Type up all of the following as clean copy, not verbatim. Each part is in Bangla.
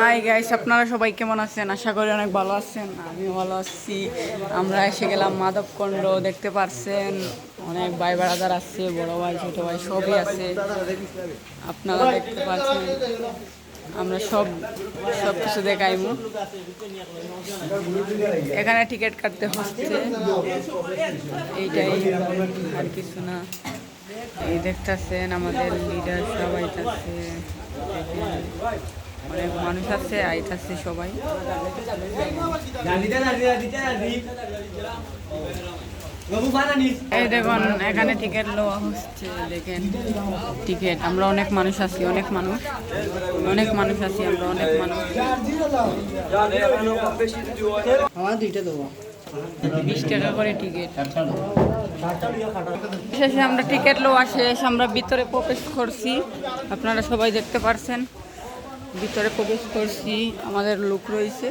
হাই গাইস, আপনারা সবাই কেমন আছেন? আশা করি অনেক ভালো আছেন। আমিও ভালো আছি। আমরা এসে গেলাম মাধবকুণ্ড, দেখতে পারছেন অনেক ভাই বারাদার আছে, বড় ভাই ছোট ভাই সবই আছে, আপনারা দেখতে পাচ্ছেন। আমরা সব কিছু দেখাইমু। এখানে টিকিট কাটতে হচ্ছে, এইটাই আর কিছু না। এই দেখতেছেন আমাদের লিডার সবাই আছে, অনেক মানুষ আছে, আইতাছে সবাই। এই দেখুন এখানে টিকিট লওয়া হচ্ছে, দেখেন টিকিট। আমরা অনেক মানুষ আছি, অনেক মানুষ আছি, আমরা অনেক মানুষ। 20 টাকা করে টিকিট। শেষে আমরা টিকিট লওয়া শেষ, আমরা ভিতরে প্রবেশ করছি। আপনারা সবাই দেখতে পারছেন, ভিতরে প্রবেশ করছি, আমাদের লোক রয়েছে,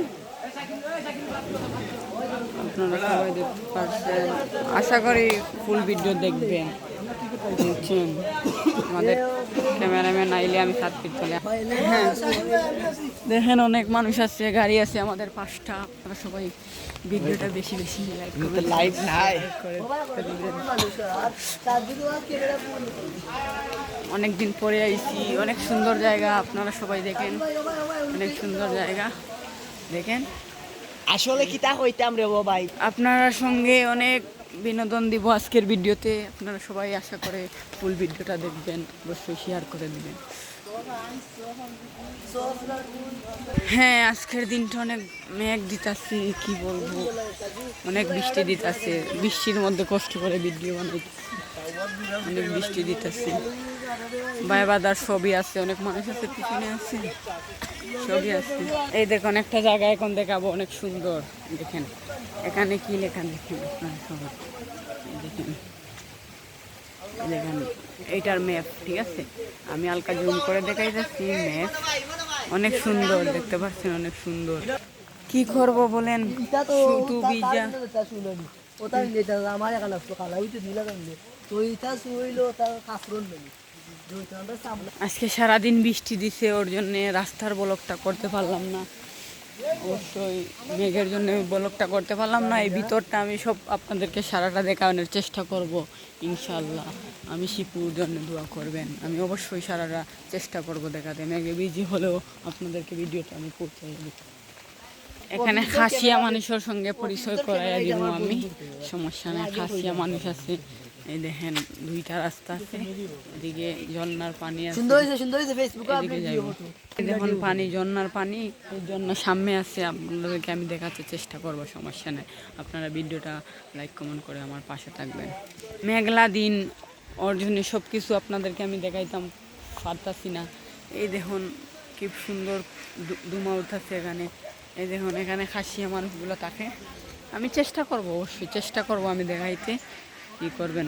আপনারা সবাই দেখতে পাচ্ছেন। আশা করি ফুল ভিডিও দেখবেন, বুঝছেন। আমাদের ক্যামেরাম্যান আইলে আমি 7 ফিট চলে। হ্যাঁ দেখেন অনেক মানুষ আছে, গাড়ি আছে আমাদের 5টা। আপনারা সবাই ভিডিওটা বেশি বেশি লাইক করে। অনেকদিন পরে আইছি, অনেক সুন্দর জায়গা, আপনারা সবাই দেখেন, অনেক সুন্দর জায়গা দেখেন। আসলে কি তা হইতাম রে ভাই, আপনারা সঙ্গে অনেক বিনোদন দিব আজকের ভিডিওতে। আপনারা সবাই আশা করে ফুল ভিডিওটা দেখবেন, অবশ্যই শেয়ার করে দিবেন। হ্যাঁ আজকের দিনটা অনেক মেঘ দিতাছে, কি বলবো, অনেক বৃষ্টি দিতাছে। বৃষ্টির মধ্যে কষ্ট করে ভিডিও বানাইতেছি, অনেক বৃষ্টি দিতেছে। ভাই বাদার সবই আছে, অনেক মানুষ আছে, পিছনে আছে, সবই আছে। এই দেখুন একটা জায়গা এখন দেখাবো, অনেক সুন্দর। দেখেন এখানে কি লেখা, দেখেন আপনারা সবাই দেখেন, দেখেন এইটার ম্যাপ, ঠিক আছে। আমি হালকা জুম করে দেখাই যাচ্ছি, ম্যাপ অনেক সুন্দর, দেখতে পাচ্ছেন অনেক সুন্দর। কি করব বলেন, শুধু ভিজা। আজকে সারাদিন বৃষ্টি দিছে, ওর জন্য রাস্তার ব্লকটা করতে পারলাম না। অবশ্যই মেঘের জন্য ব্লকটা করতে পারলাম না। এই ভিতরটা আমি সব আপনাদেরকে সারাটা দেখানোর চেষ্টা করব ইনশাল্লাহ। আমি শিপুর জন্য দোয়া করবেন, আমি অবশ্যই সারাটা চেষ্টা করব দেখাতে। মেঘে বিজি হলেও আপনাদেরকে ভিডিওটা আমি পৌঁছাই দেব। এখানে খাসিয়া মানুষের সঙ্গে পরিচয় করাইয়া দিব আমি, সমস্যা নেই। খাসিয়া মানুষ আছে, এই দেখেন 2টা রাস্তা আছে, এদিকে ঝর্ণার পানি আছে, এদিকে যাইব। দেখুন পানি, ঝর্ণার পানি, এই ঝর্ণা সামনে আছে, আপনাদেরকে আমি দেখাতে চেষ্টা করব, সমস্যা নেই। আপনারা ভিডিওটা লাইক কমেন্ট করে আমার পাশে থাকবেন। মেঘলা দিন, ওর জন্য সব কিছু আপনাদেরকে আমি দেখাইতাম পারতাছি না। এই দেখুন কি সুন্দর ধুমা উঠাচ্ছে এখানে। এই দেখুন এখানে খাসিয়া মানুষগুলো থাকে। আমি চেষ্টা করব, অবশ্যই চেষ্টা করব আমি দেখাইতে। কি করবেন?